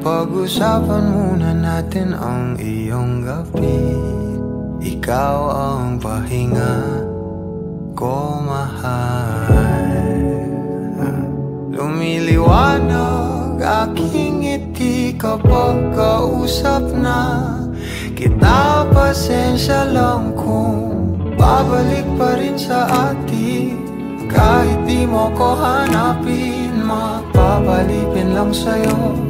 Pag-usapan muna natin ang iyong gabi. Ikaw ang pahinga ko, mahal. Lumiliwanag aking ngiti kapag kausap na kita. Pasensya lang kung babalik pa rin sa atin. Kahit di mo ko hanapin, mapapalipin lang sa'yo.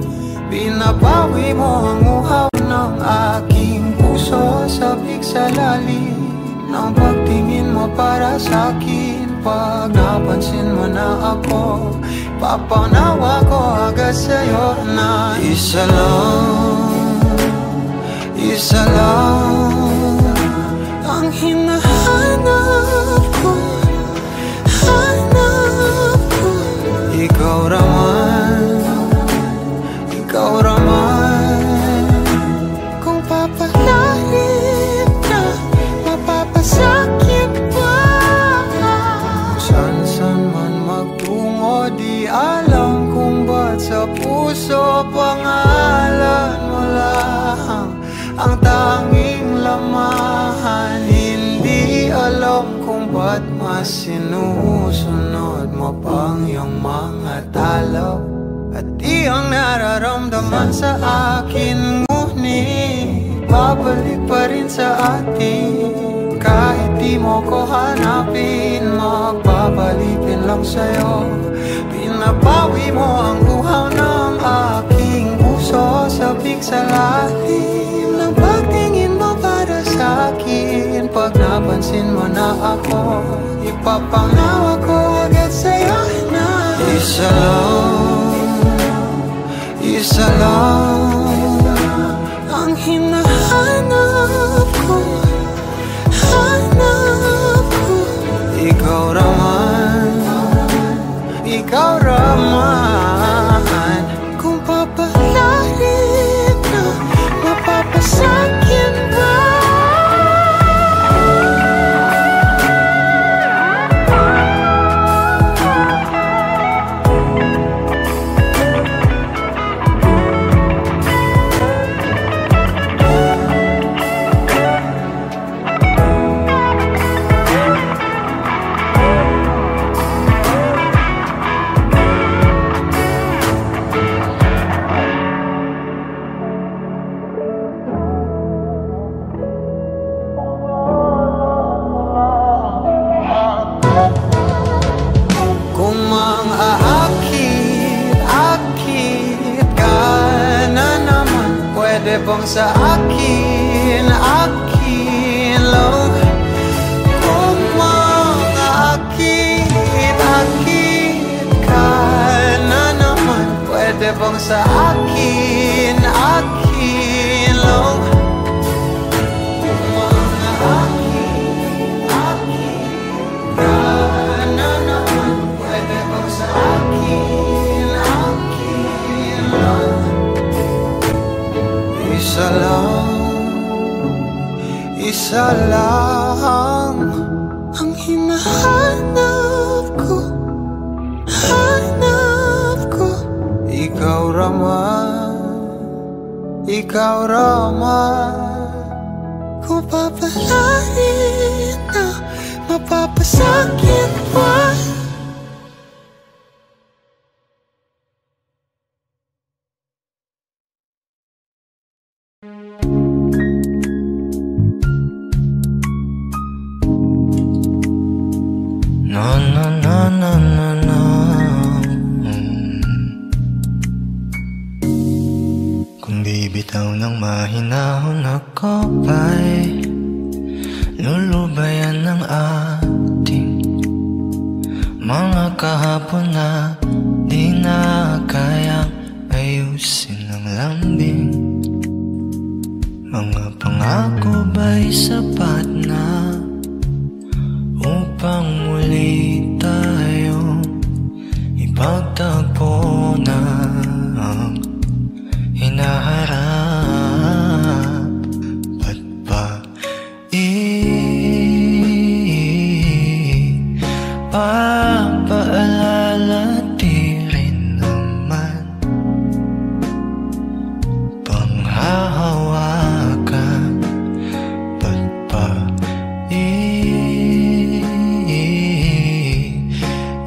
Binabawi mo ang uhaw ng aking puso. Sabik sa lalim ng pagtingin mo para sa'kin. Pag napansin mo na ako, papanawa ko agad sa'yo na isa lang ang hinahanap ko. Hanap ko, ikaw raman, kung papalalim na mapapasakit pa. San man magtungo, di alam kung ba't sa puso pangalan mo lang ang tanging lamahan. Hindi alam kung ba't mas sinusunod mo pang iyong mga talo. At di ang nararamdaman sa akin, ngunit babalik pa rin sa atin. Kahit di mo ko hanapin, magpapalipin lang sa'yo. Pinabawi mo ang uhaw ng aking puso. Sabik sa lalim ng pagtingin mo para sa'kin. Pag napansin mo na ako, ipapangawa ko agad sa'yo na isa lang ang hinahanap ko. Hanap ko, ikaw raman, kung papalalim na mapapasakit ba. Bang sa akin lang, kung makakit ka na naman. Pwede bang sa akin lang, kung makakit ka na naman. Pwede bang sa akin lang. Isa lang ang hinahanap ko. Hanap ko, ikaw raman, kung papalarin na mapapasakit pa. Kung di bitaw ng mahinahon ako ba'y lulubayan ng ating mga kahapon na di na kayang ayusin ng lambing. Mga pangako ba'y sapat na upang muli tayo ipagtagpo na ang hinaharap? Ba't ba ipapaalala di rin naman panghahawakan? Ba't ba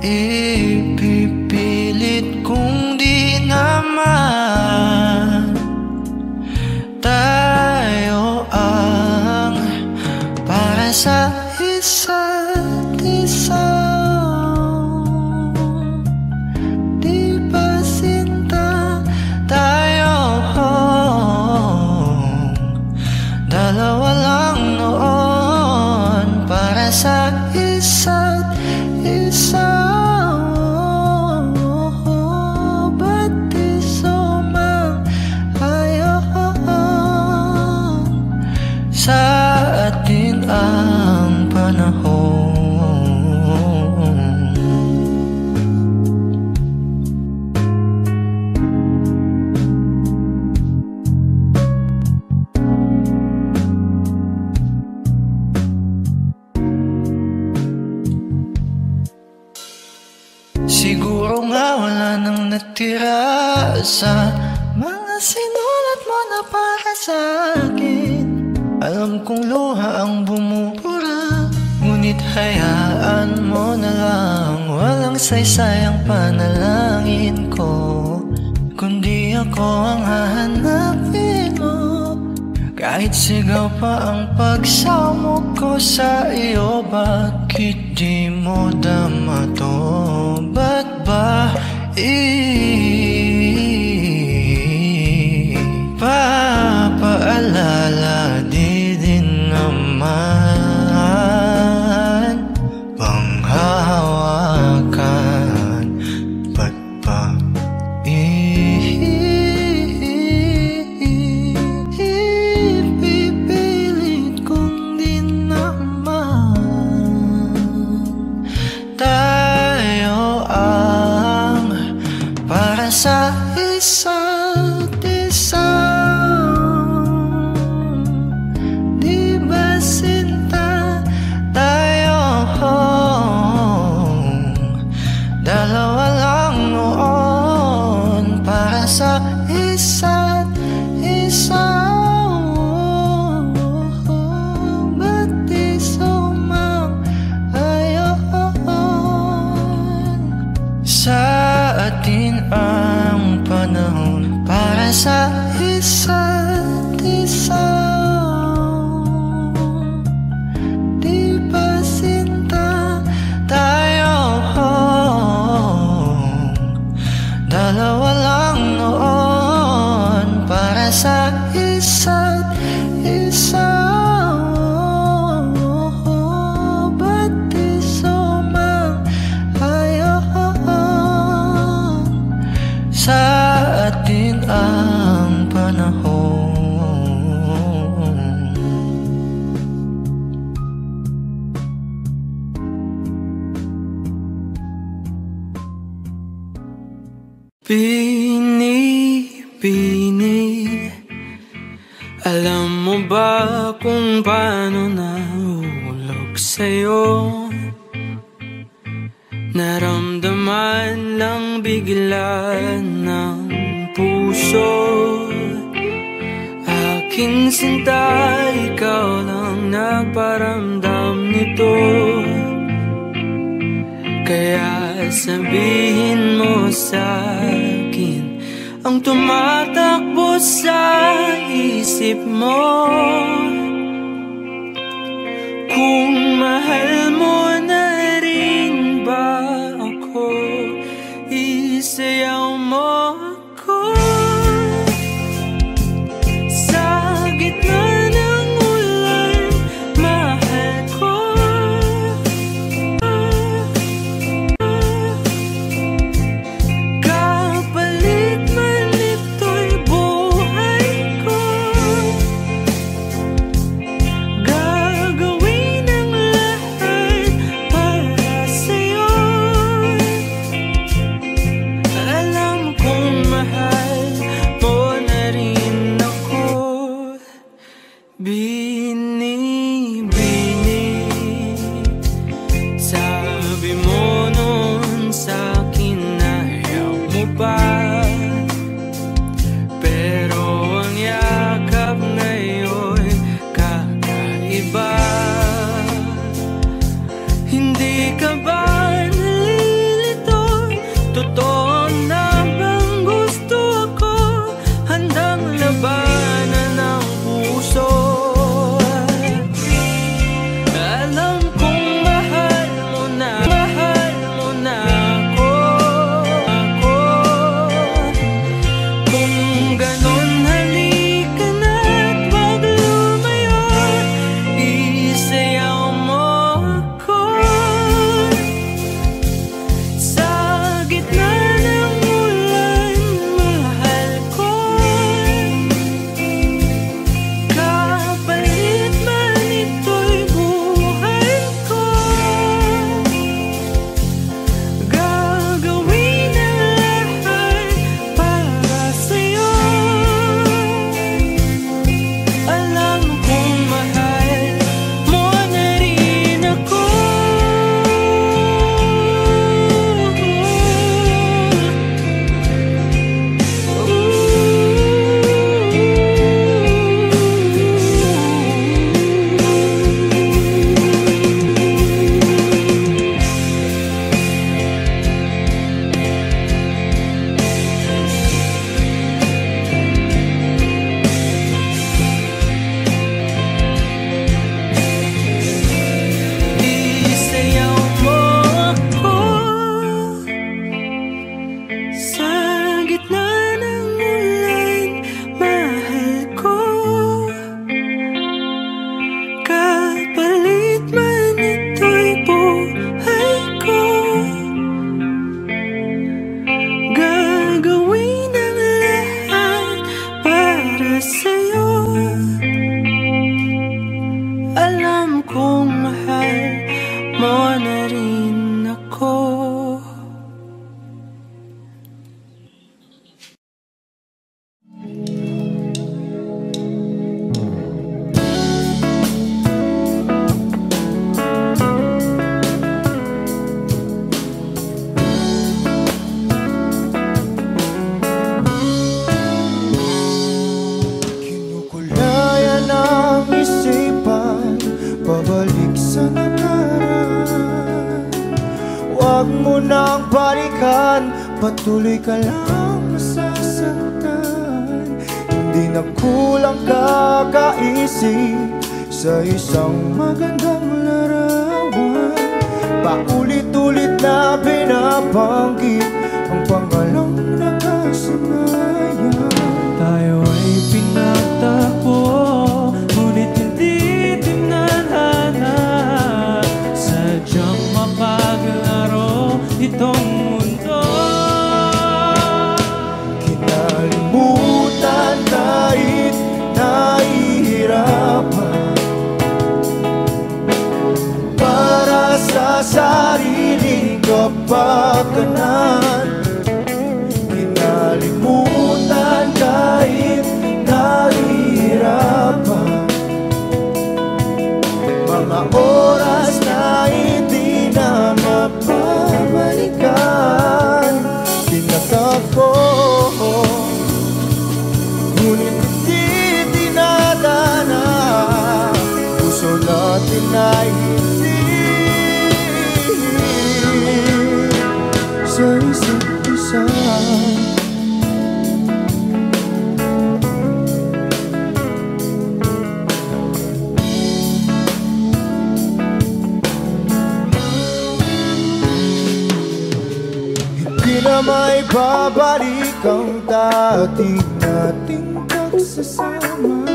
ipipilit kung di naman tayo ang para sa isa't isa? Di ba sinta tayo? Dalawa lang noon para sa isa't isa. Ba't di sumang-ayon sa atin ang panahon? Siguro nga wala nang natira sa mga sinulat mo na para sa akin. Alam kong luha ang bumubura, ngunit hayaan mo na lang. Walang saysay ang panalangin ko, kundi ako ang hahanapin mo. Kahit sigaw pa ang pagsamo ko sa iyo, bakit di mo dama to? Ba't ba ipapaalala di din naman panghahawakan? Ba't ba ipipilit kung di naman tayo ang para sa isa't isa? Di ba sinta tayo? Dalawa lang noon para sa isa't isa. Ba't di sumang-ayon sa atin ang panahon para sa isa't isa? Di ba sinta tayo? Dalawa lang noon para sa isa't isa. Ba't di sumang-ayon sa atin ang panahon? Pinipini, alam mo ba kung paano nahulog sa'yo? Naramdaman lang bigla ng puso. Aking sinta, ikaw lang nagparamdam nito. Kaya sabihin mo sa'kin ang tumatakbo sa isip mo. Kung mahal mo na rin ba ako, isayaw mo ako sa gitna ng ulan, mahal ko. Kapalit man ito'y buhay ko. mo nang balikan, patuloy ka lang masasaktan. Hindi na kulang kakaisip sa isang magandang larawan. Paulit-ulit na binabanggit ang pangalang nakasanayan. Tayo ay pinagtagpo, ngunit hindi tinadhana. Sadyang mapaglaro itong mundo. Kinalimutan kahit nahihirapan, para sa sariling kapakanan. Kinalimutan kahit nahihirapan, mga oras na hindi na mapabalikan. Tinatagpo, ngunit hindi dinadana. Puso natin ay hindi sa isa't isa. Hindi na may babalik ang dati nating pagsasama.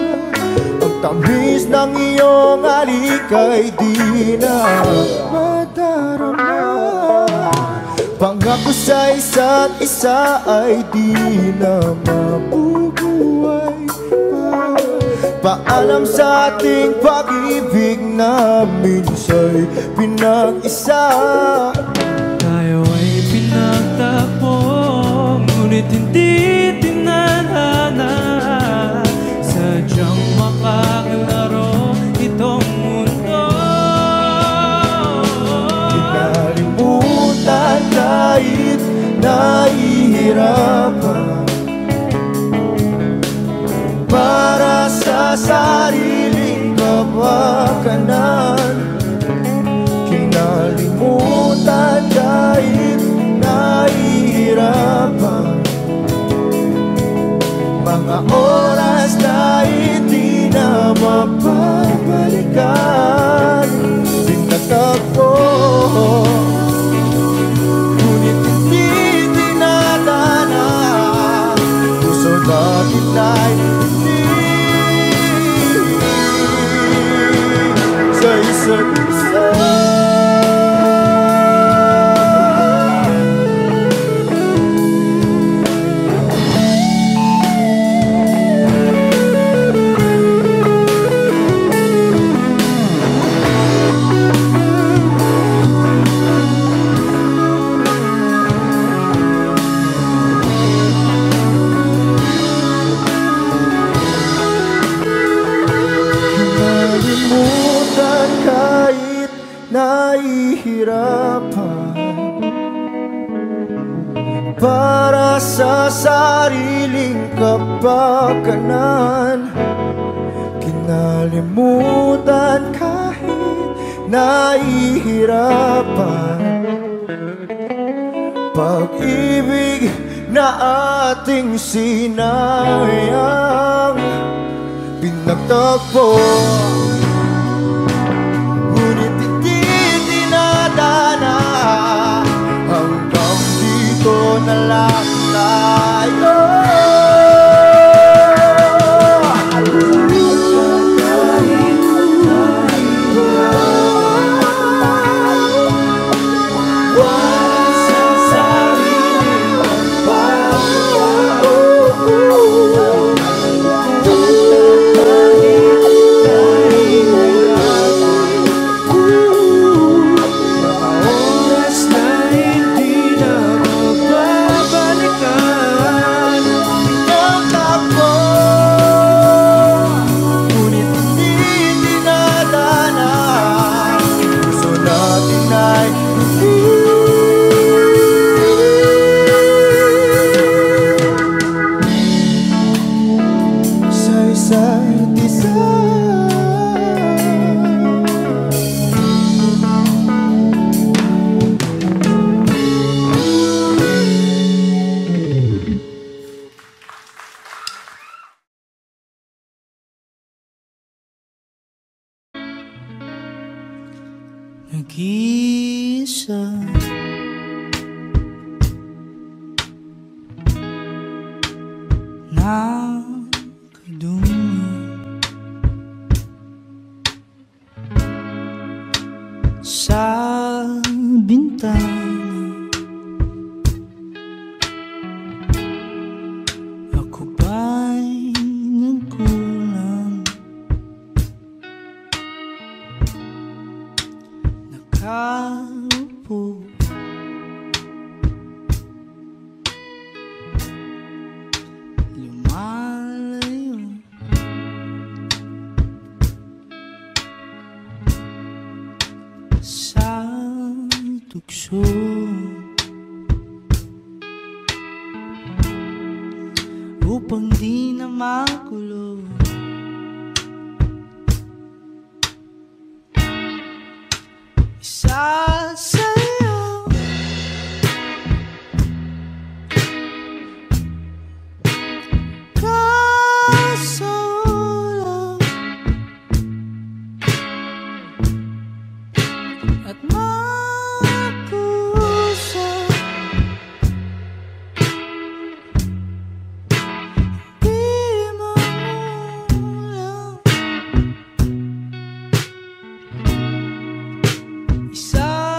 Ang tamis ng iyong halik ay di na madarama. Pangako sa isa't isa ay di na mabubuhay pa. Paalam sa ating pag-ibig na minsa'y pinag-isa. Tayo ay pinagtagpo, ngunit hindi tinadhana. Sadyang makaglaro itong mundo. Kinalimutan kahit nahihirapan, para sa sariling kapakanan. Kinalimutan kahit nahihirapan, mga oras na hindi na mapabalikan. Tinatagpo, ngunit hindi dinadana. Puso natin ay hindi sa isa't isa. Kinalimutan kahit nahihirapan, para sa sariling kapakanan. Kinalimutan kahit nahihirapan, pag-ibig na ating sinayang. Pinagtagpo, ngunit hindi dinadana. Hanggang dito na lang tayo. nag-iisa. Nakadumi sa bintana, ako ba'y nagkulang? Nakaupo lumalayo sa tukso, upang di na magulo. Isa sa'yo, kaso lang at makusa, di mamulang. Isa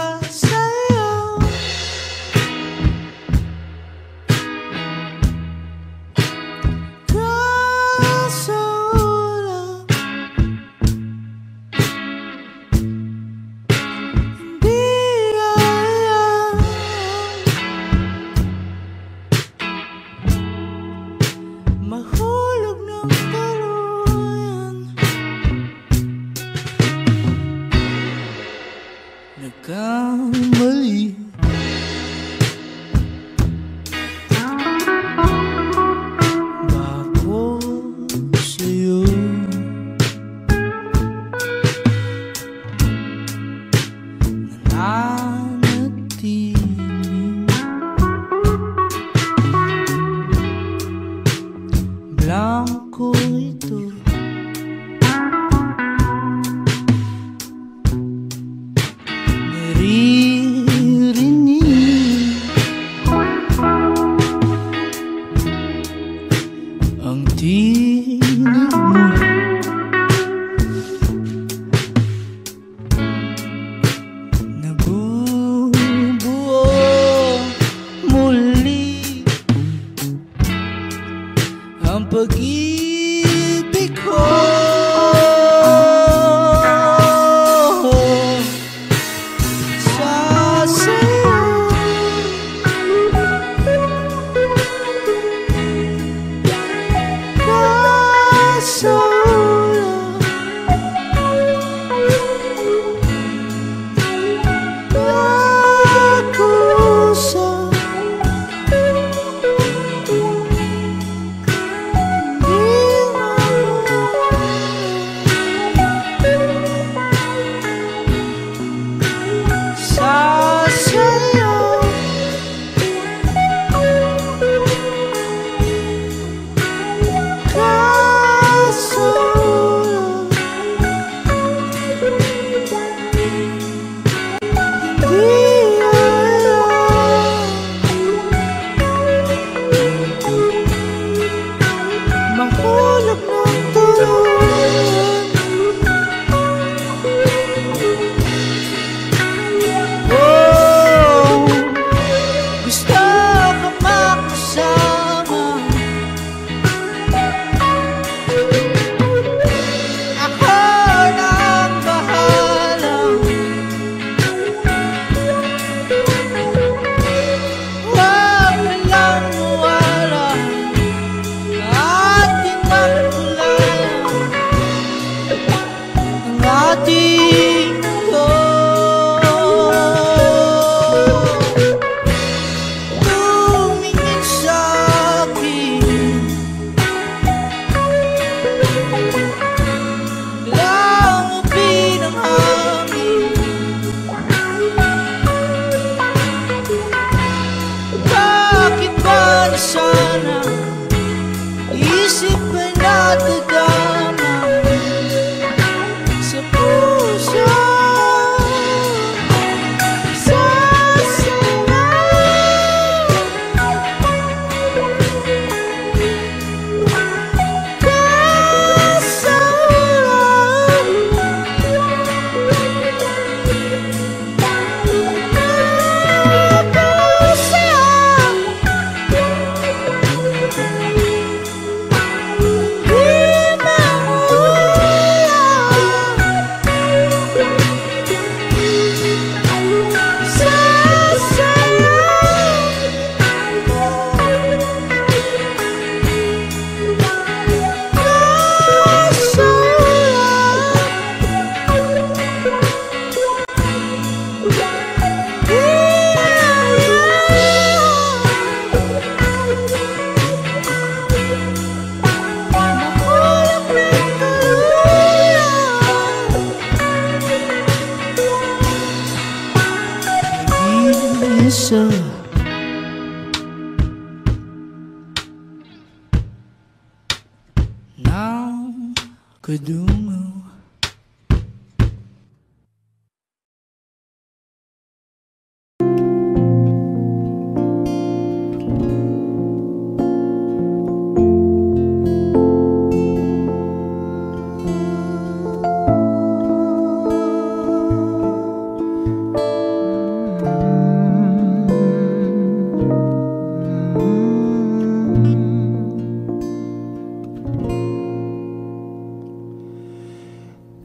padungo.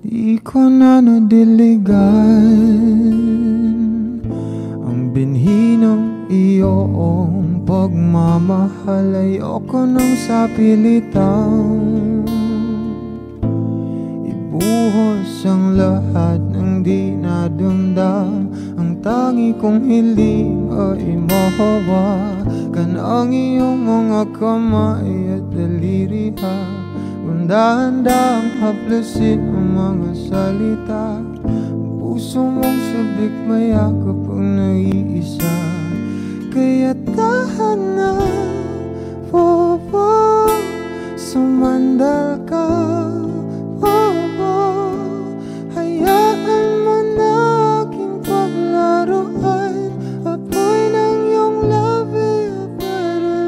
Di ko na nadiligan ang binhi ng iyong pagmamahal. Ayoko nang sa pilitan ibuhos ang lahat ng di nadamdam. Ang tangi kong hiling ay mahawakan ang iyong mga kamay at daliri. Dahan-dahang haplasin ang mga salita. Ang puso mong sabik mayakap ang naiisa. Kaya tahan na, sumandal ka. Hayaan mo na aking paglaruan. Apoy ng iyong labi para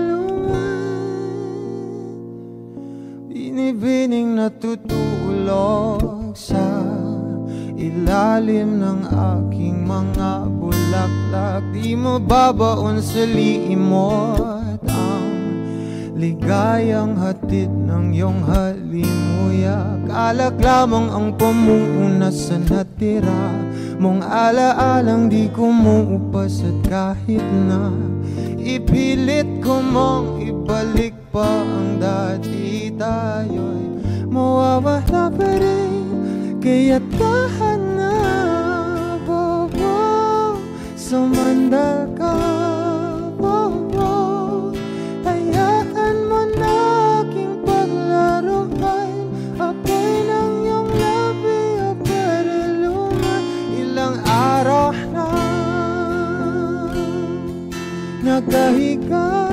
binibining natutulog sa ilalim ng aking mga bulaklak. Di mababaon sa liimot ang ligayang hatid ng iyong halimuyak. Alak lamang ang pamuuna sa natira mong alaalang di kumuupas. At kahit na ipilit ko mong ibalik pa ang dati, tayo'y mawawala pa rin. Kaya tahan na, bobo, sumandal ka, bobo. Hayaan mo na aking paglaruan. Apoy ng iyong labi para luman. Ilang araw na nakahiga,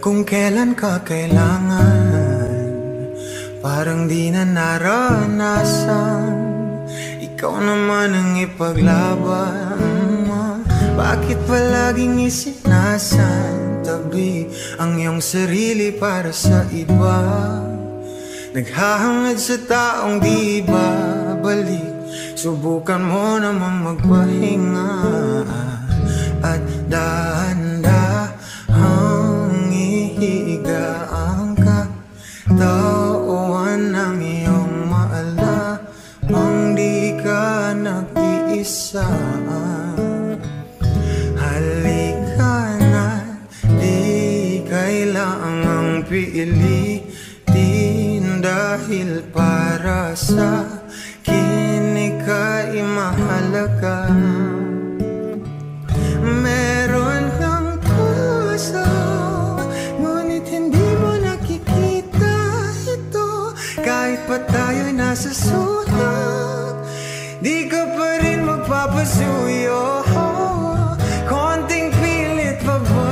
kung kailan ka kailangan. Parang di na naranasan, ikaw naman ang ipaglaban. Bakit palaging isinasantabi ang iyong sarili para sa iba? Naghahangad sa taong di babalik. Subukan mo naman magpahinga at dahan-dahang ihiga ang katawan ng iyong maalamang di ka nag-iisa. Halika na, di kailangang pilitin, dahil para sa akin ika'y mahalaga. Meron kang puso, ngunit hindi mo nakikita. kahit pa tayo'y nasa sulok, di ka pa rin magpapasuyo. Konting pilit pa ba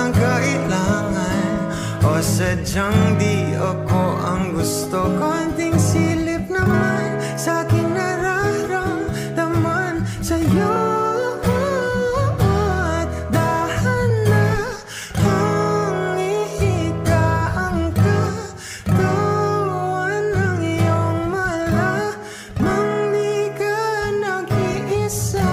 ang kailangan? O sadyang di ako ang gusto? Konting silip naman sa aking nararamdaman sa'yo. At dahan na ang ihigaan ka, gawan ng iyong malamang di ka nag-iisa.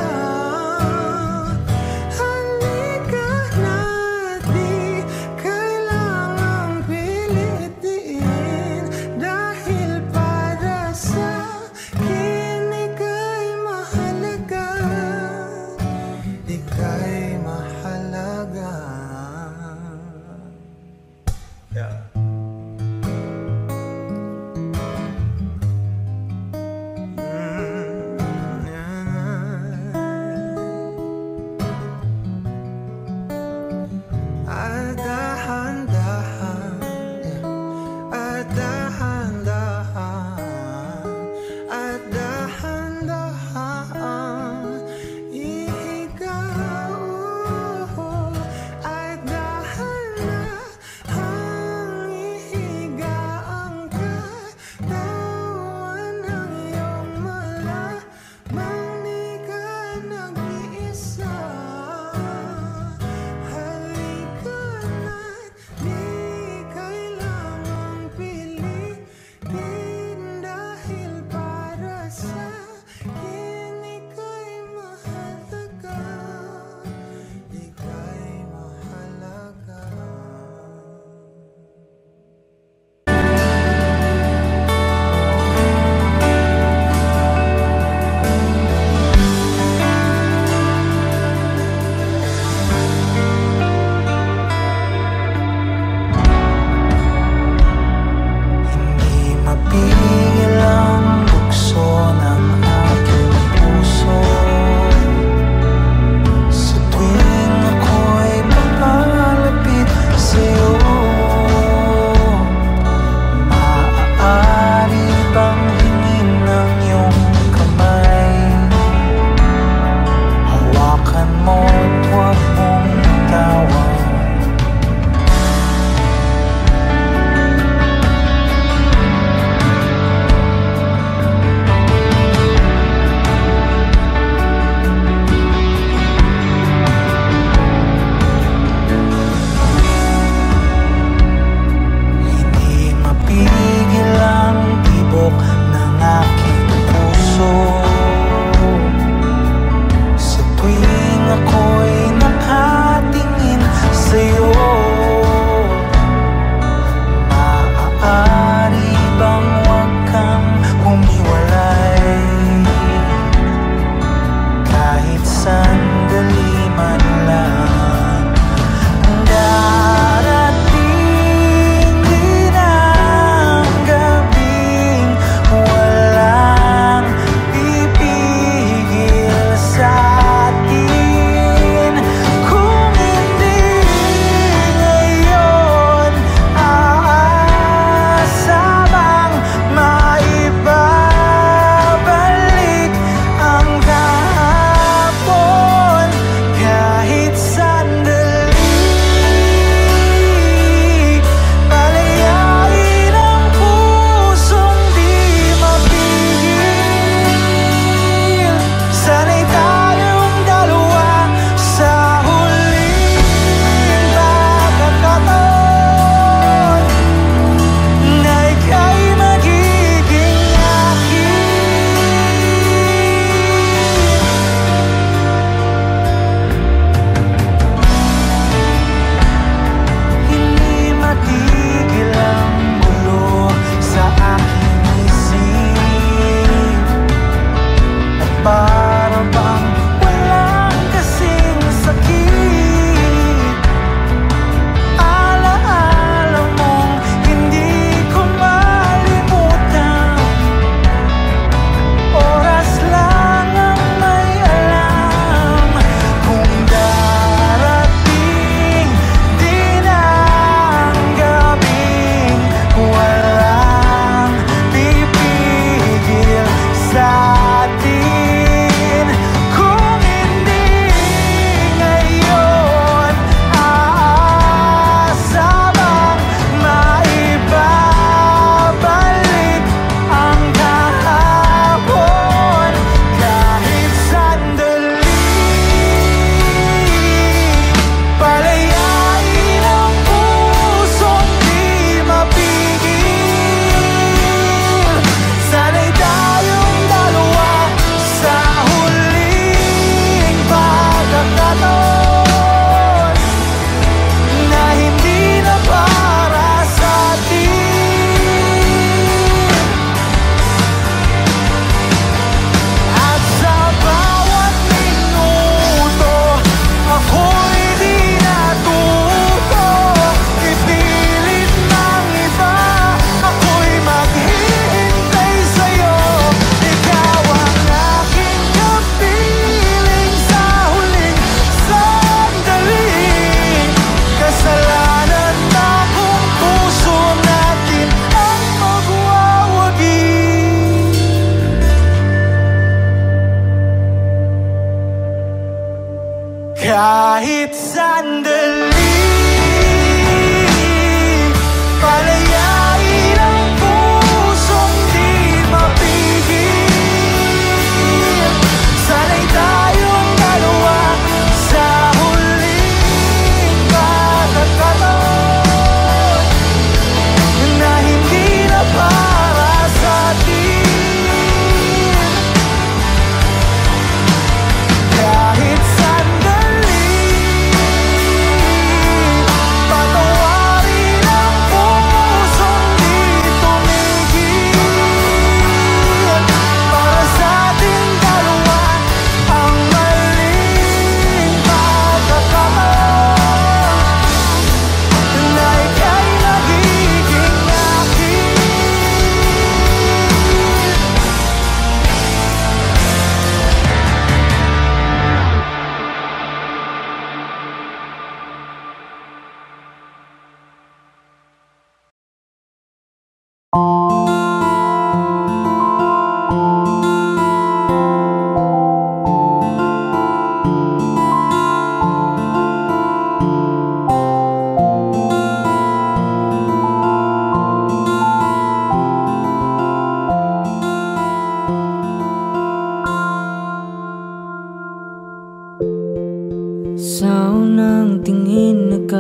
Halika na't di kailangang pilitin, dahil para sa'kin ika'y mahalaga. Ika'y mahalaga. Yeah. At dahan-dahan, at dahan-dahan, at dahan-dahan, ikaw. At dahan-dahan, ihigaan ka, tawan ng iyong malamang di ka nag-iisa. Halika na't di kailangang pilitin,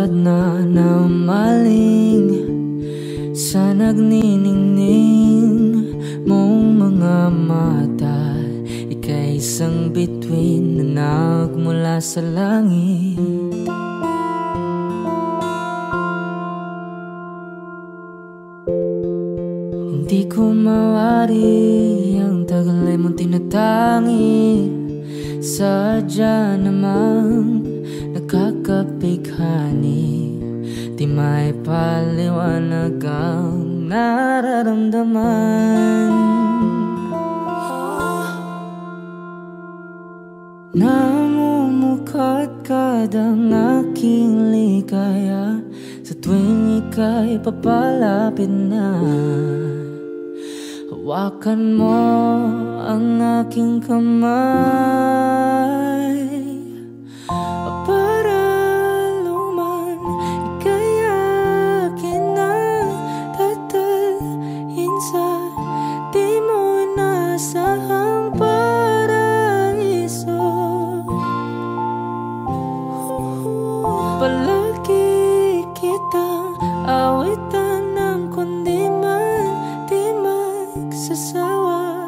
tulad na namaling sa nagniningning mong mga mata. Ika'y isang bituin na nagmula sa langit. Hindi ko mawari ang tagal ay mong tinatangi. Sadya namang nakakapighani, di may paliwanag ang nararamdaman. Namumukadkad ang aking ligaya sa tuwing ika'y papalapit na. Hawakan mo ang aking kamay para luman ika'y akin na tatalhin sa di mo inasahang paraiso. Palagi kitang awitan ng kundi man di magsasawa.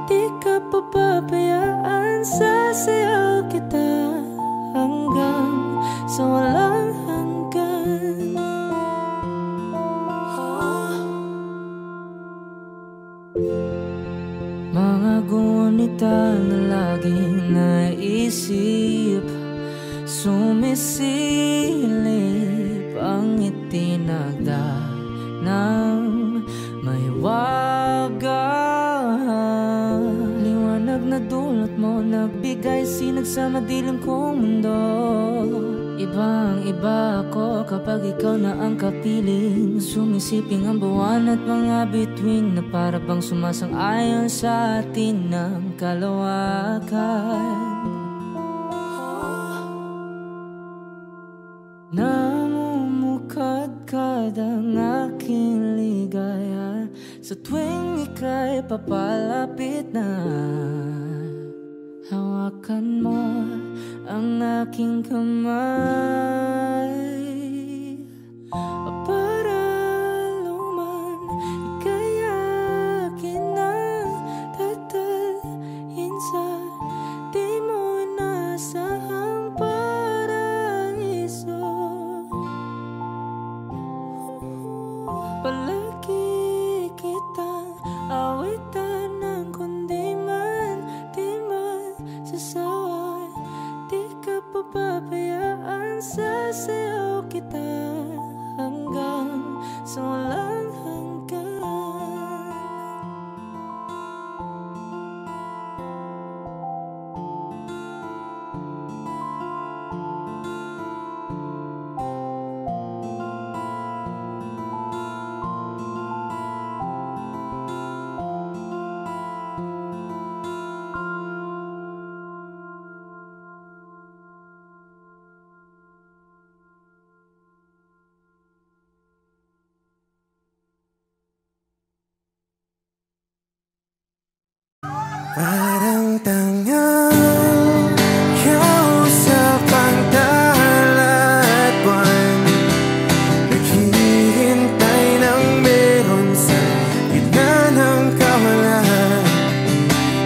Di ka pababayaan, sasayaw kita hanggang sa walang hanggan. Mga gunita na laging naisip, sumisilip ang itinagda ng may waga. Liwanag na dulot mo, nagbigay sinag sa madilim kong mundo. Ibang iba ako kapag ikaw na ang kapiling. Sumisiping ang buwan at mga bituin na para bang sumasang-ayon sa atin ng kalawakan. Namumukadkad ang aking ligaya sa tuwing ika'y papalapit na. Hawakan mo ang aking kamay para luman ika'y akin na tatalhin sa di mo inasahang paraiso. Palagi kitang awitan ng kundi man di magsasawa. Di ka pababayaan, sasayaw kita hanggang sa walang hanggan. Parang tangang kausap ang dalat buwan, naghihintay ng meron sa gitna ng kawalan.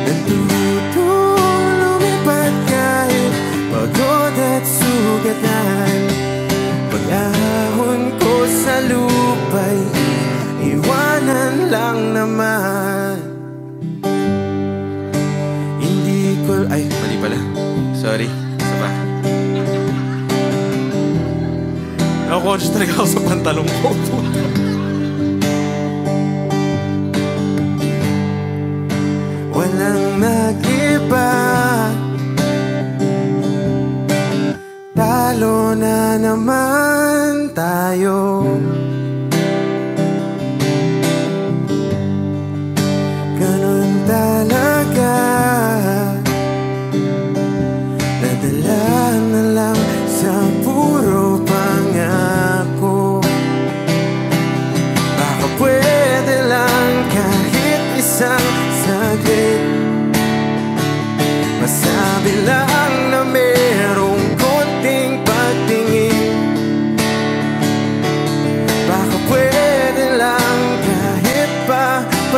Nagtutulong lumipad kahit pagod at sugatan. Pag-ahon ko sa lupa'y iwanan lang naman. Ay, mali pala. Sorry. Isa pa. Nakakonsyos talaga ako sa pantalong ko. Walang nag-iba, talo na naman tayo. Ganun talaga, nadala na lang sa puro pangako.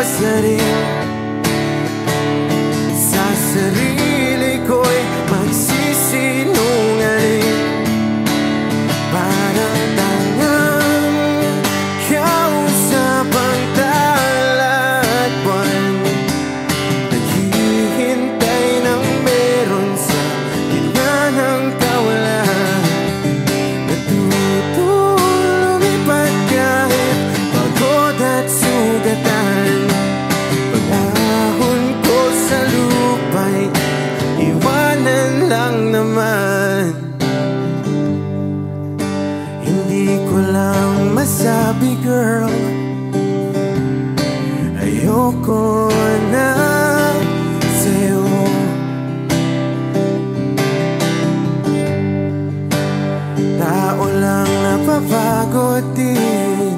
pasarin. Sa sarili ko'y magsisinungaling. Parang tangang kausap ang talatwan, naghihintay ng meron sa gitna ng kawalan. Natuto lumipad kahit pagod at sugatan. Pag-ahon ko sa lupa'y iwanan lang naman. Hindi ko lang masabi, girl, ayoko na sa'yo. Tao lang napapagod din,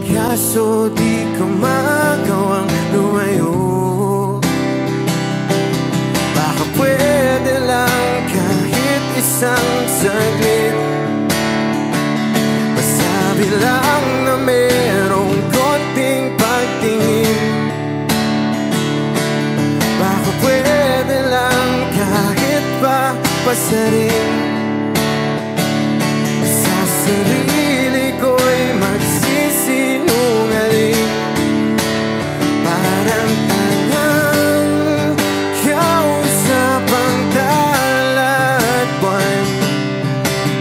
kaso di ko magawang lumayo. Baka pwede lang kahit isang saglit, masabi lang na merong konting pagtingin. Baka pwede lang kahit pa pasarin. Sa sarili ko'y magsisinungaling. Parang tangang kausap ang talatwan,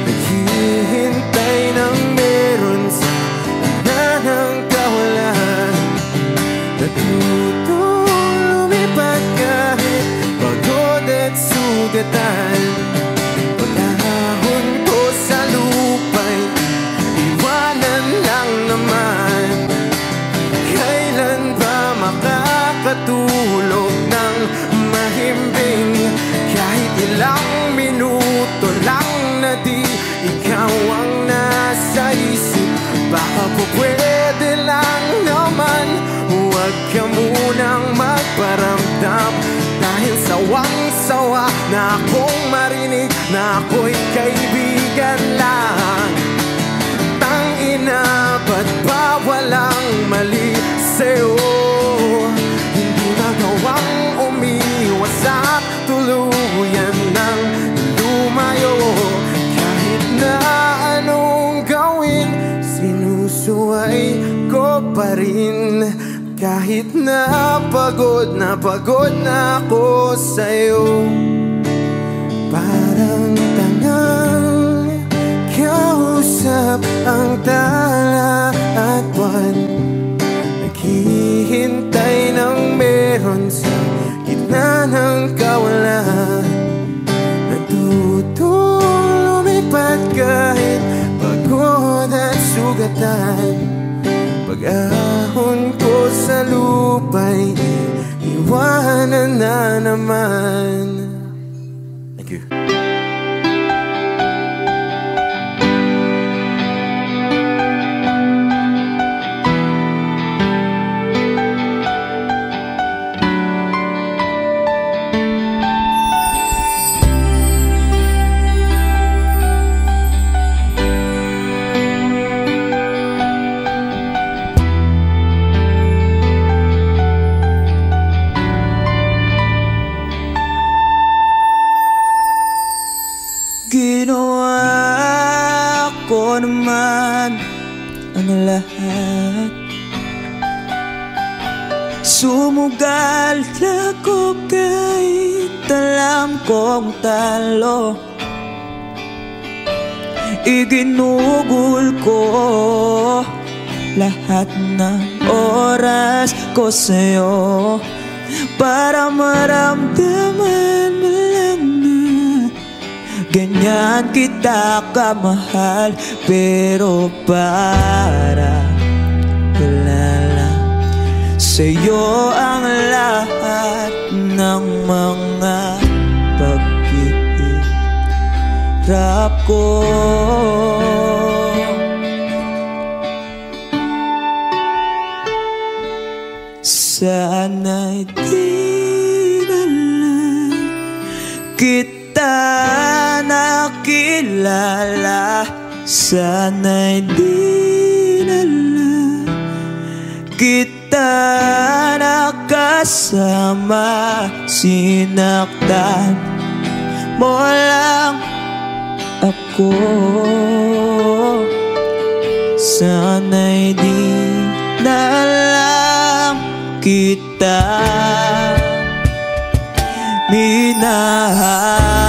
naghihintay ng meron sa gitna ng kawalan. Natuto lumipad kahit pagod at sugatan. Pag-ahon ko sa lupa'y iwanan lang naman. Kailan ba makakatulog ng mahimbing? Kahit ilang minuto lang na di ikaw ang nasa isip. Baka po pwede lang naman, huwag ka munang magparamdam. Dahil sawang-sawa na akong marinig na ako'y kaibigan lang. Tangina, ba't ba walang mali sa'yo? Hindi magawang umiwas at tuluyan ng lumayo. Kahit na anong gawin, sinusuway ko pa rin. Kahit na pagod na ako sa'yo. Parang tangang kausap ang talatwan, naghihintay ng meron sa gitna ng kawalan. Natuto lumipad kahit pagod at sugatan. Pag-ahon ko sa lupa'y iwanan na naman. Thank you. Ginawa ko naman ang lahat. Sumugal ako kahit alam kong talo. Iginugol ko lahat ng oras ko sa'yo para maramdaman mo lang na ganyan kita kamahal. Pero para wala lang sa'yo ang lahat ng mga paghihirap ko. Sana'y di na lang kita nakilala. Sana'y di na lang kita nakasama, sinaktan mo lang ako. Sana'y di na lang kita minahal.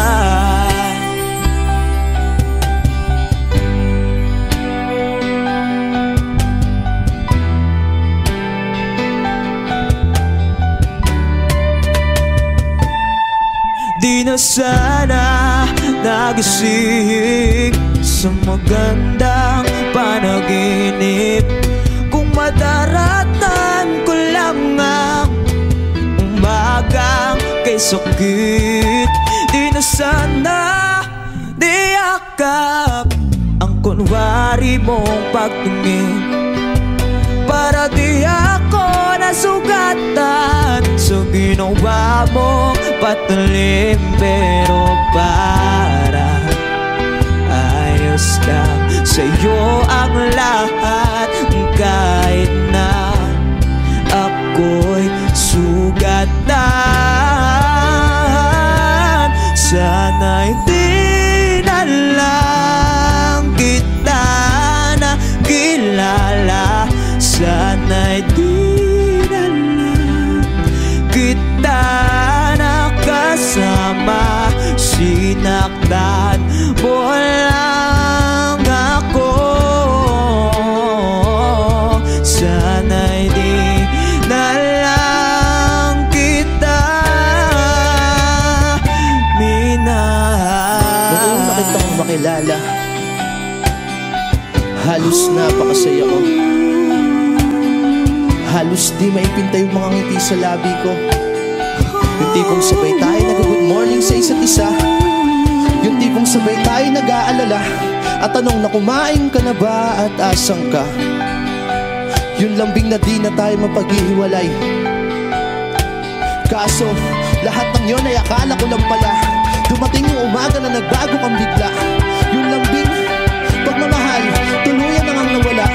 Di na sana nagising sa magandang panaginip kung madaratan ko lang ang umagang kay sakit. Di na sana niyakap ang kunwari mong pagtingin para di ako nasugatan sa ginawa mong patalim. Pero para ayos lang sa'yo ang lahat, kahit na ako'y sugatan. Sana'y di na lang kita nakilala, sana'y di na lang kita nakasama, sinaktan mo lang ako. Sana'y di na lang kita minahal. Noong nakita kong makilala, halos napakasaya ko. Halos di maipinta yung mga ngiti sa labi ko. Yung tipong sabay tayo nag-good morning sa isa't isa. Yung tipong sabay tayo nag-aalala at tanong na kumain ka na ba at asang ka. Yung lambing na di na tayo mapaghihiwalay. Kaso lahat ng yun ay akala ko lang pala. Dumating yung umaga na nagbago kang bigla. Yung lambing, pagmamahal, tuluyan na ngang nawala.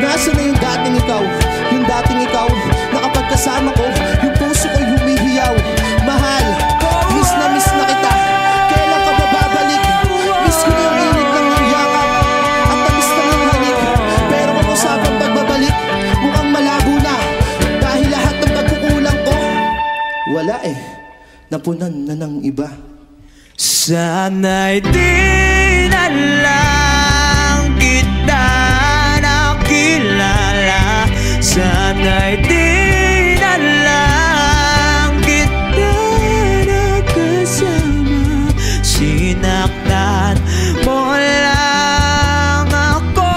Nasaan na yung dating ikaw? Yung dating ikaw na kapag kasama ko, yung puso ko'y humihiyaw. Mahal, miss na kita. Kailan ka ba babalik? Miss ko na yung init ng iyong yakap at tamis na ng halik. Pero kung usapang pagbabalik, mukhang malabo na. Dahil lahat ng pagkukulang ko, wala eh, napunan na ng iba. Sana'y di na lang kita nakilala, sana'y di na lang kita nakasama, sinaktan mo lang ako.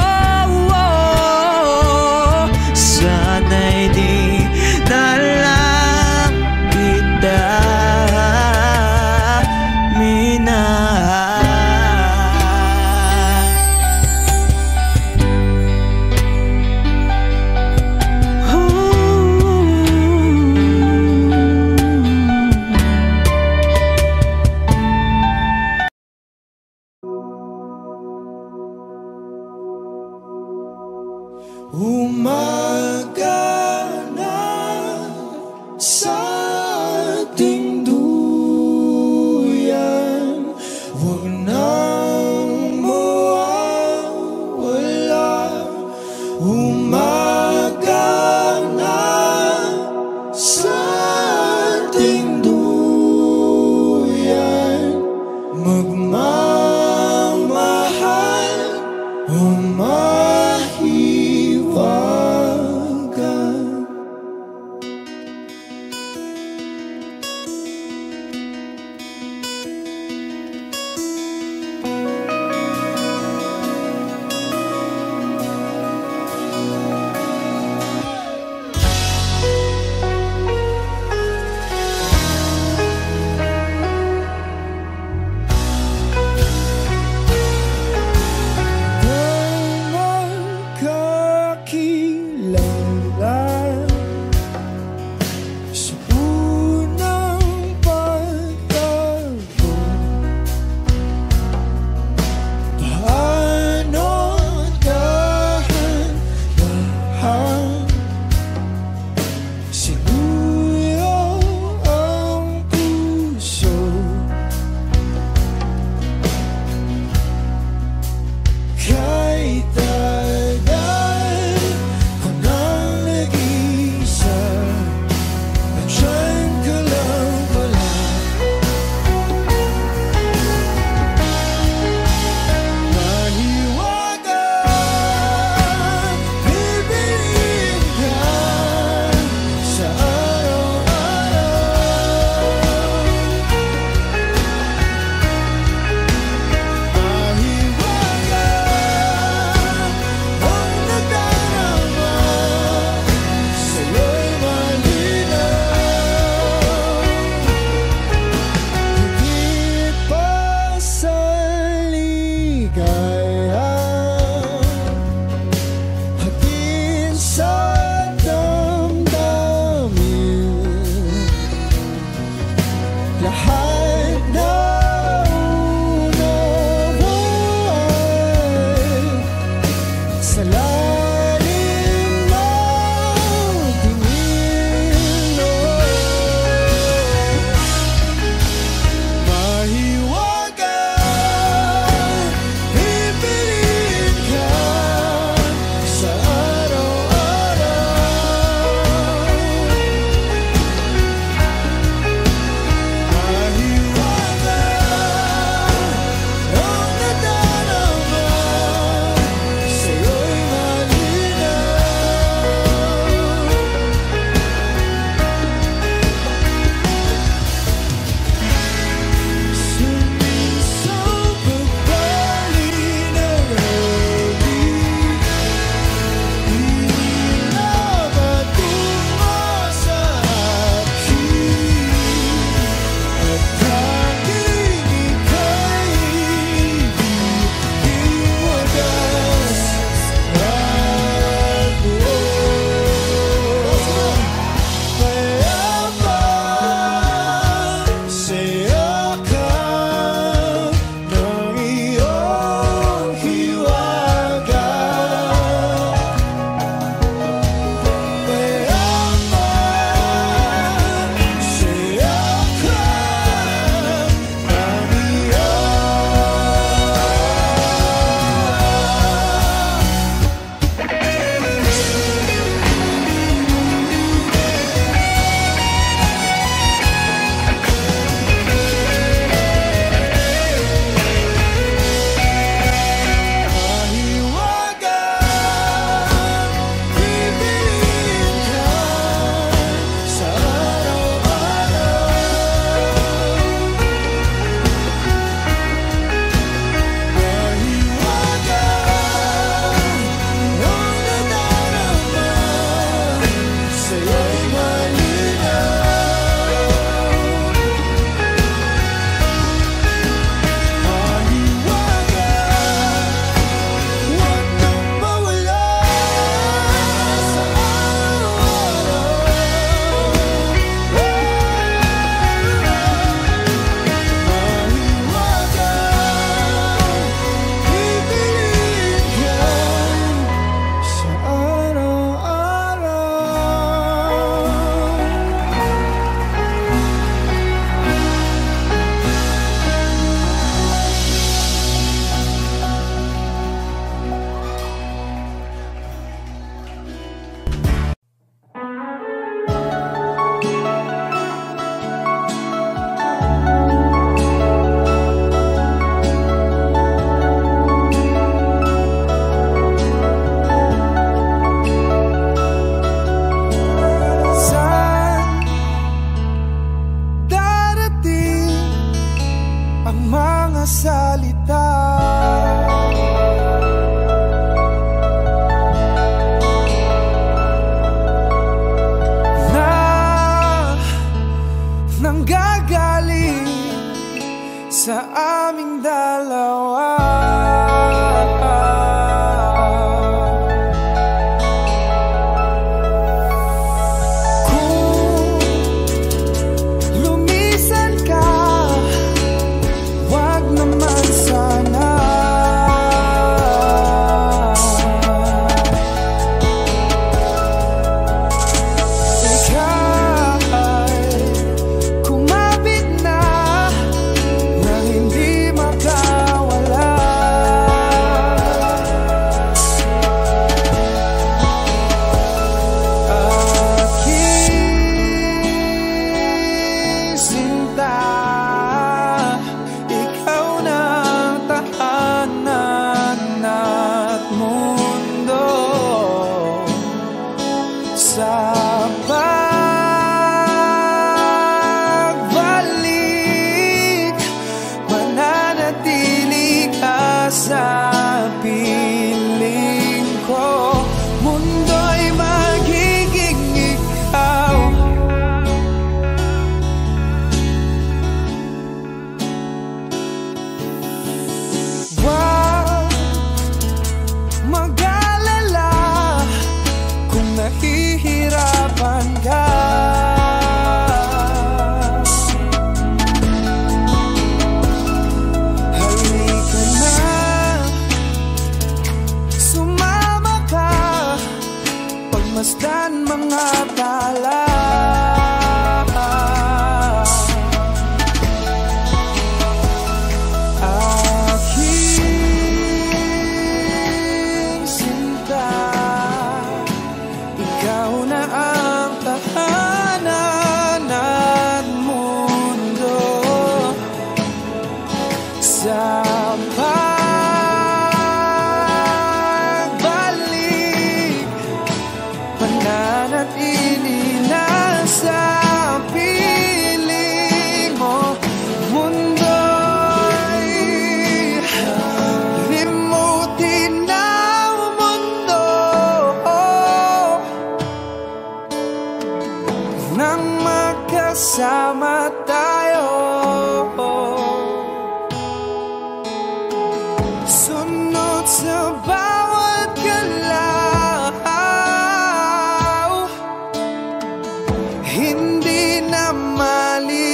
Sana'y di na lang kita minahal. Umaga na sa aming dalawa. Kung lumisan ka, wag naman sana. Masdan mga tala, aking sinta, ikaw na ang tahanan at mundo. Sa pananatili na sa piling mo, mundo'y limutin ng mundo nang magkasama tayo. Sunod sa bawat galaw, hindi na maliligaw.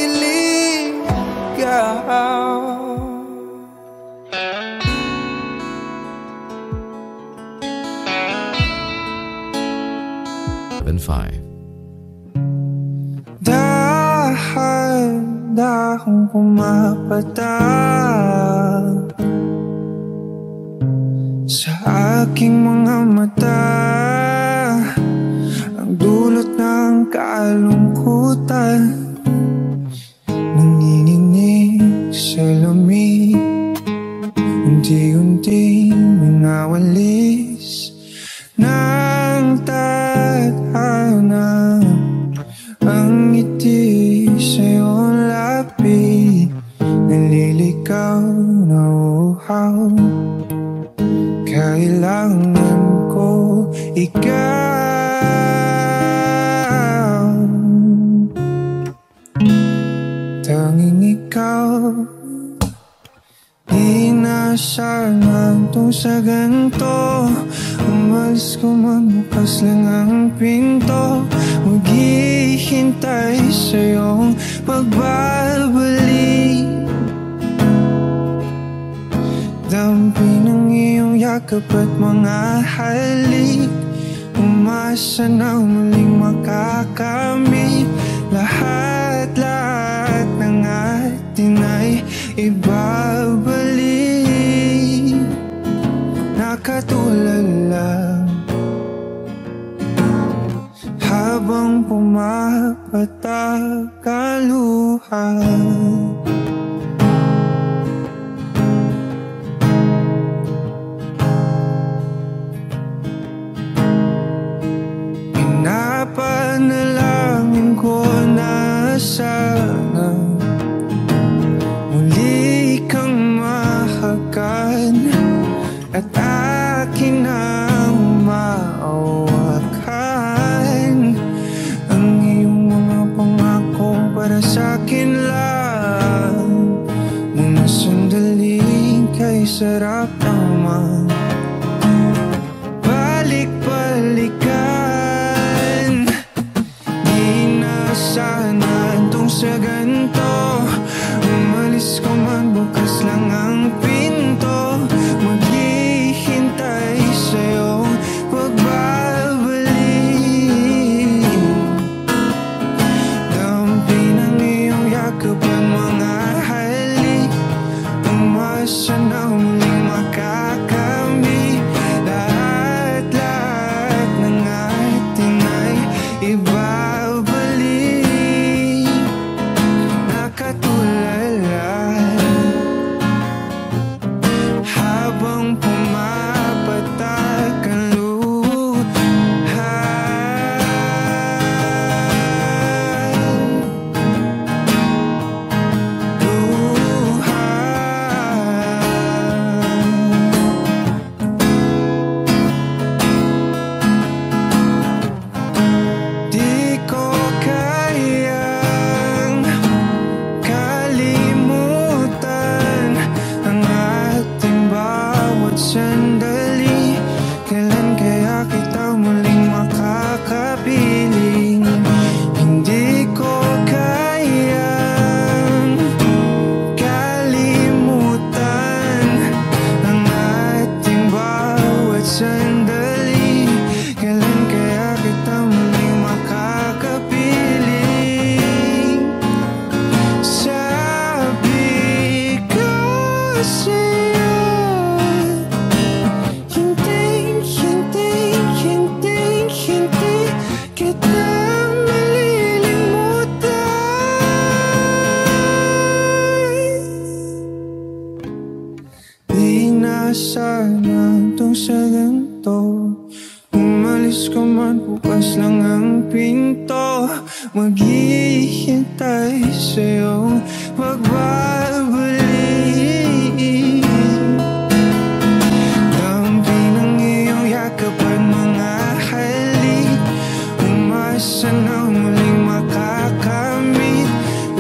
Dahan-dahang pumapatak sa aking mga mata, ang dulot ng kalungkutan, nanginginig sa lamig, unti-unti minawalis ng tadhana ang ngiti sa'yong labi, naliligaw na uhaw. Kailangan ko ikaw, tanging ikaw. Di na sana itong sa ganito, umalis ko man bukas lang ang pinto, maghihintay sa'yong pagbabalik. Dampi ng iyong yakap at mga halik, umasa na muling makakamit. Lahat-lahat ng atin ay ibabalik na katulad lang, habang pumapatak ang luha. Pinapanalangin ko na sana muli kang mahagan at akin ang maawakan. Ang iyong mga pangako para sa'kin lang, sarap naman balik-balikan. Di na sana itong sa ganito. Umalis ko man, bukas lang ang pinto. Maghihintay sa'yo pagbabalik. Dampi ng iyong yakapan, mga halik. Umasa na muling makakamit. Lahat-lahat ng atin ay ibabalik. Nakatulala habang pumapatak ang luha. Di ko kayang kalimutan ang ating bawat sandali. Kailan kaya kita muling makakapiling? Hindi ko kayang kalimutan ang ating bawat sandali. Kailan kaya kita muling makakapiling? Sabi ko sa'yo, hindi kita malilimutan. Di na sana itong sa ganito. Umalis ko man, bukas lang ang pinto. Maghihintay sa'yo pagbabalik. Dampi ng iyong yakapan, mga halik. Umasa na muling makakamit.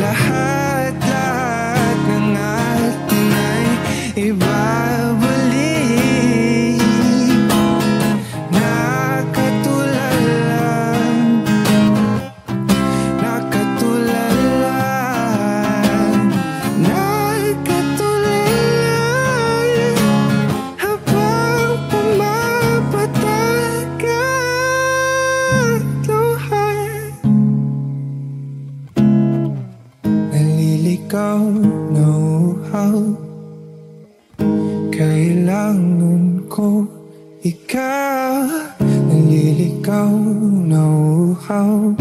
Lahat-lahat ng atin ay ibabalik. Nakatulala, nakatulala, nakatulala habang pumapatak ang luha. Naliligaw na uhaw, kailangan ko ikaw. Naliligaw na uhaw,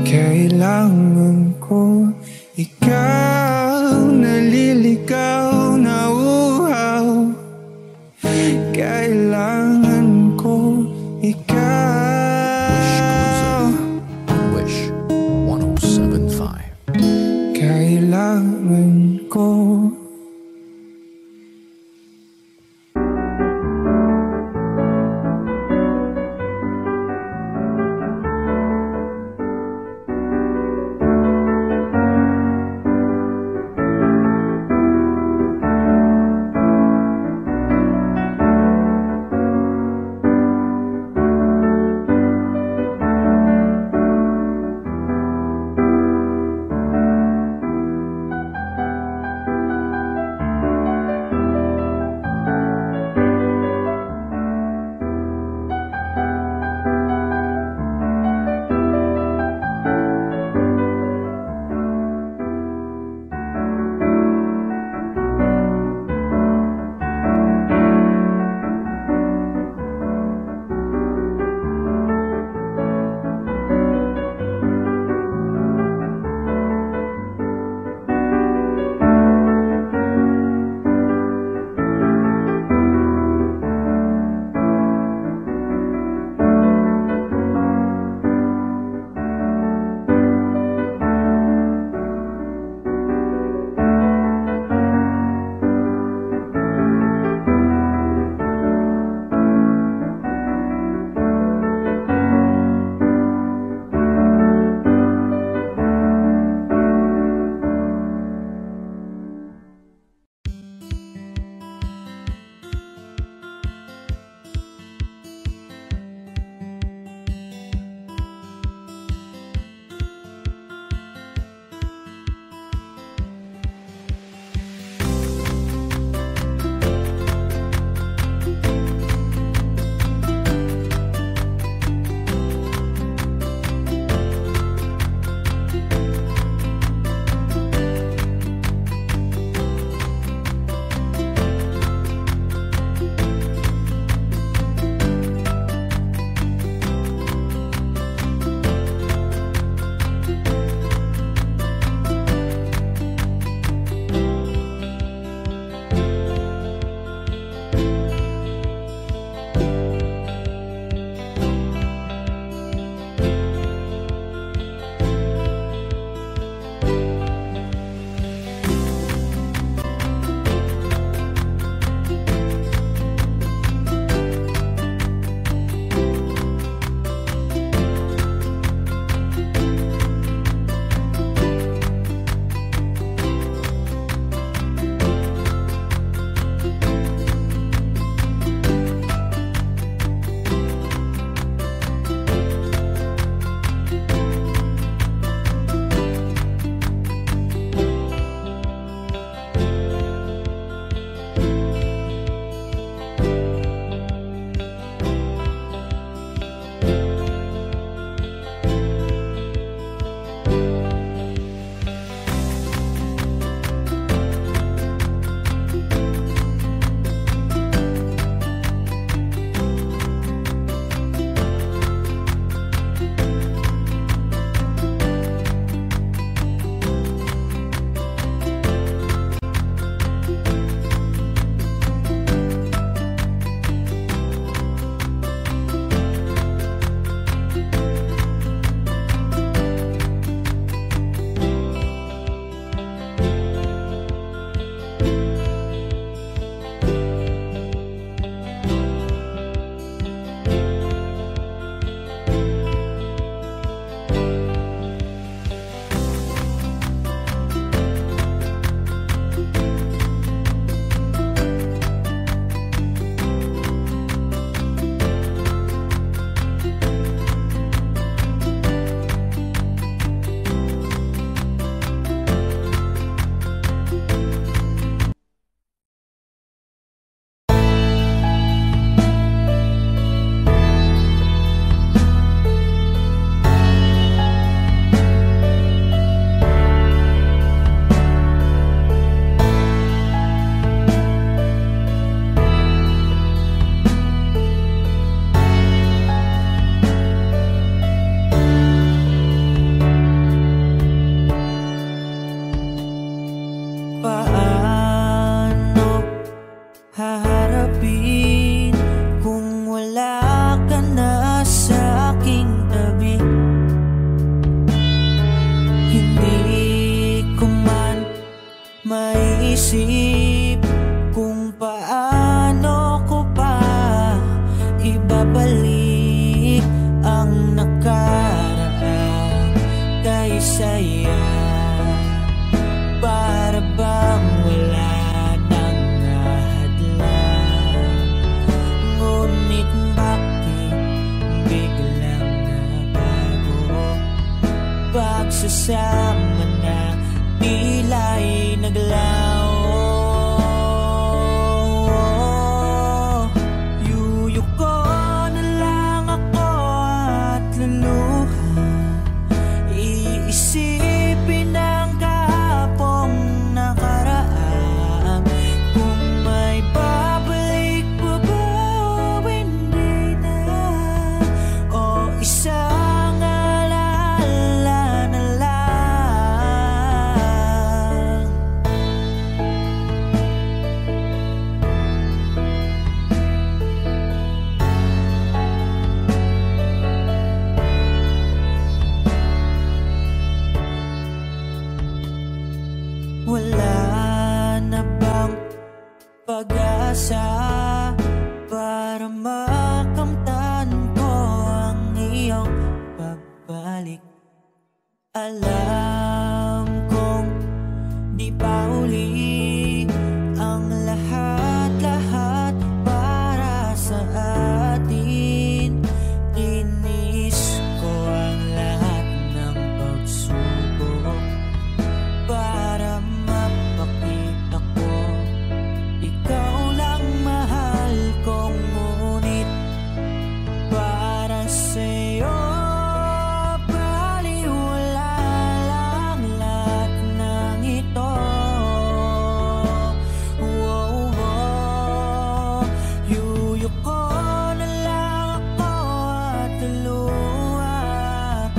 kailangan ko ikaw. Naliligaw na uhaw, kailangan ko ikaw. Wish 1075. Kailangan ko. magsasama na tila'y naglaho. Yuyuko na lang ako at luluha, iisipin ang kahapong nakaraan. Kung may babalik pa ba o hindi na, o isang alaala na lang. Wala na bang pag-asa para makamtan ko ang iyong pagbalik? Alam kong di pa uli ang lahat-lahat para sa atin. Tinis ko ang lahat ng pagsubok para mapakita ko ikaw lang mahal ko. Ngunit para sa'yo baliwala lang lahat ng ito. Yuyuko na lang ako at luluha,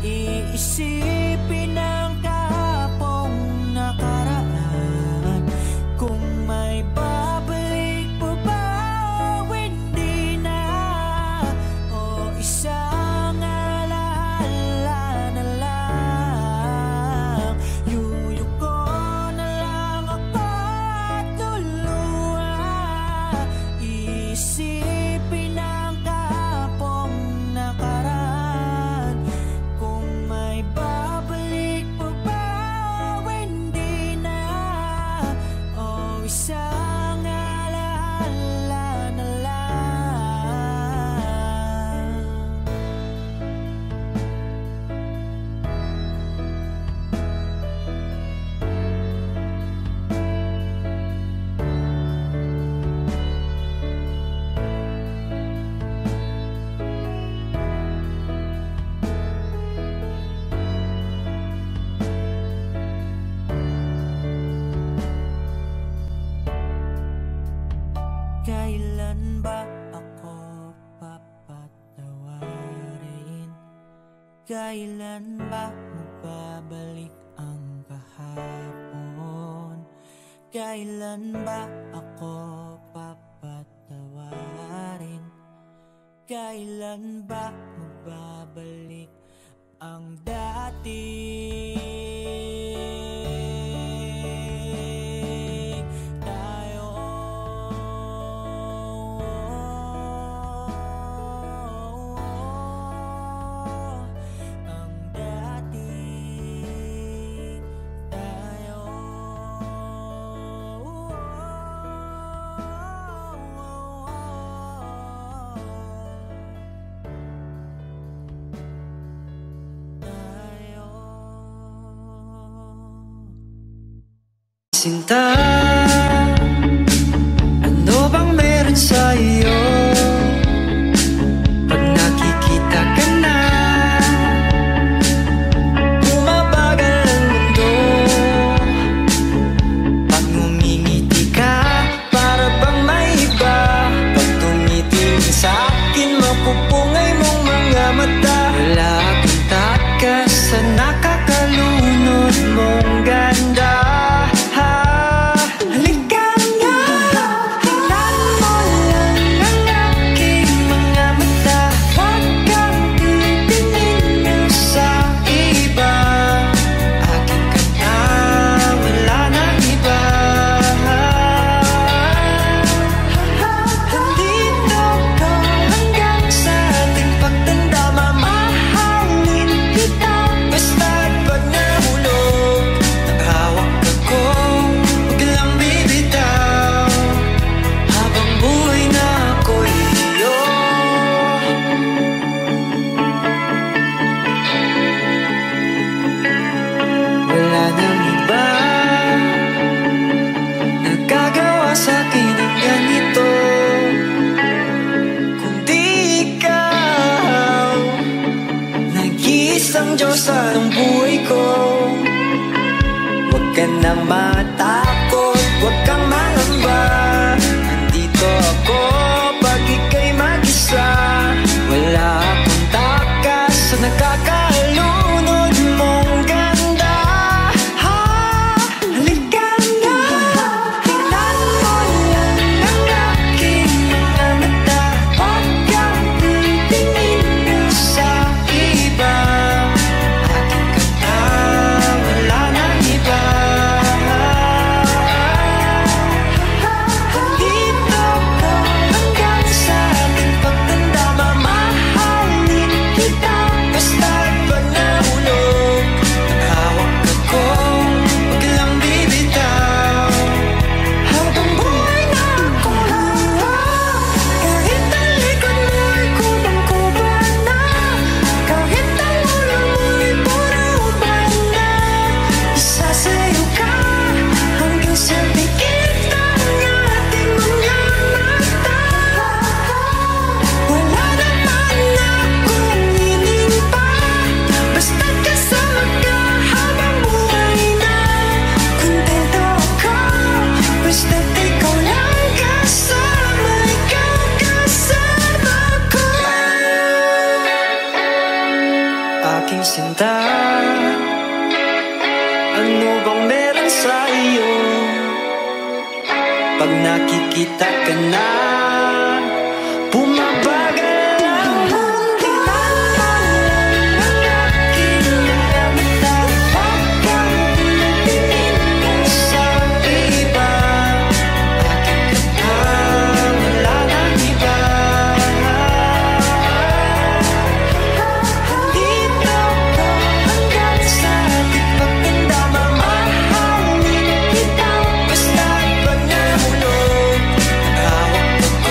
iisipin ang kahapong nakaraan. Kung may babalik pa ba o hindi na, o isang alaala na lang. Yuyuko na lang ako at luluha, iisipin ang kahapong nakaraan. Kung may babalik pa ba o hindi na, o isang alaala na lang. Kailan ba ako papatawarin? Kailan ba magbabalik ang kahapon? Kailan ba ako papatawarin? Kailan ba magbabalik ang dati? Sinta, ano bang meron sa'yo? Pag nakikita ka na, bumabagal ang mundo. Pag ngumingiti ka, para bang may iba. Pag tumitingin sa'kin, mapupungay mong mga mata. Wala akong takas sa nakakalunod mong ganda. Halika nga, tingnan mo lang isang Diyosa ng buhay ko. Huwag ka na matakot, huwag kang mangamba. Nandito ako pag ika'y mag-isa. Wala akong takas sa nakakalunod mong ganda. Halika na, tingnan mo lang ang aking mga mata. Huwag kang titingin sa iba. Aking ka na, wala nang iba. Dito ko hanggang sa ating pagtanda. Mamahalin kita basta't pag nahulog. Hawak ako, huwag lang bibitaw. Habang buhay na ako, kahit ang likod mo'y kubang-kuban na, kahit ang ulo mo'y puro uban na, isasayaw ka hanggang sa pikit ng ating mga mata. Wala naman akong hiling pa, basta't kasama ka habang buhay na. Kontento ako, basta't ikaw lang kasama, ikaw kasama ko. Aking sinta, ano bang meron sa iyo? Pag nakikita ka na, bumabagal ang mundo. Tingnan mo lang ang aking mga mata. Huwag kang titingin sa iba. Aking ka na, wala nang iba. Dito ko hanggang sa ating pagtanda. Mamahalin kita basta't pag nahulog. Hawak ako,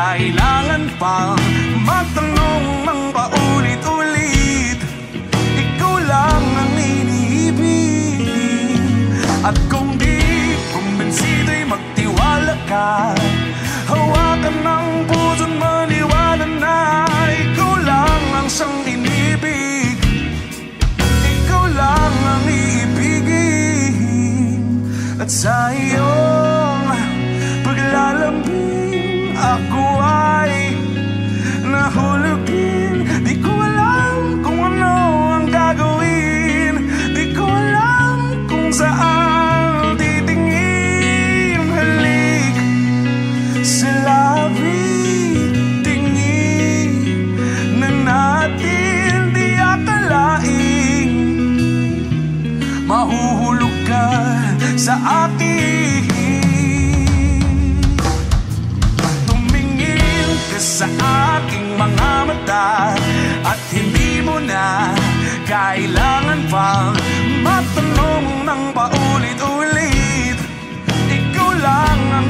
kailangan pang matanong ng paulit-ulit. Ikaw lang ang iniibig. At kung di kumbinsido'y magtiwala ka, hawakan ng puso't maniwala na ikaw lang ang siyang inibig. Ikaw lang ang iibigin. At sa iyong paglalambing ako ay nahulugin. Di ko alam kung ano ang gagawin. Di ko alam kung saan titingin. Halik sa labi, tingin na natin di akalaing mahuhulog ka sa akin. Tumingin ka sa aking mga mata at hindi mo na kailangan pang matanong ng paulit-ulit. Ikaw lang ang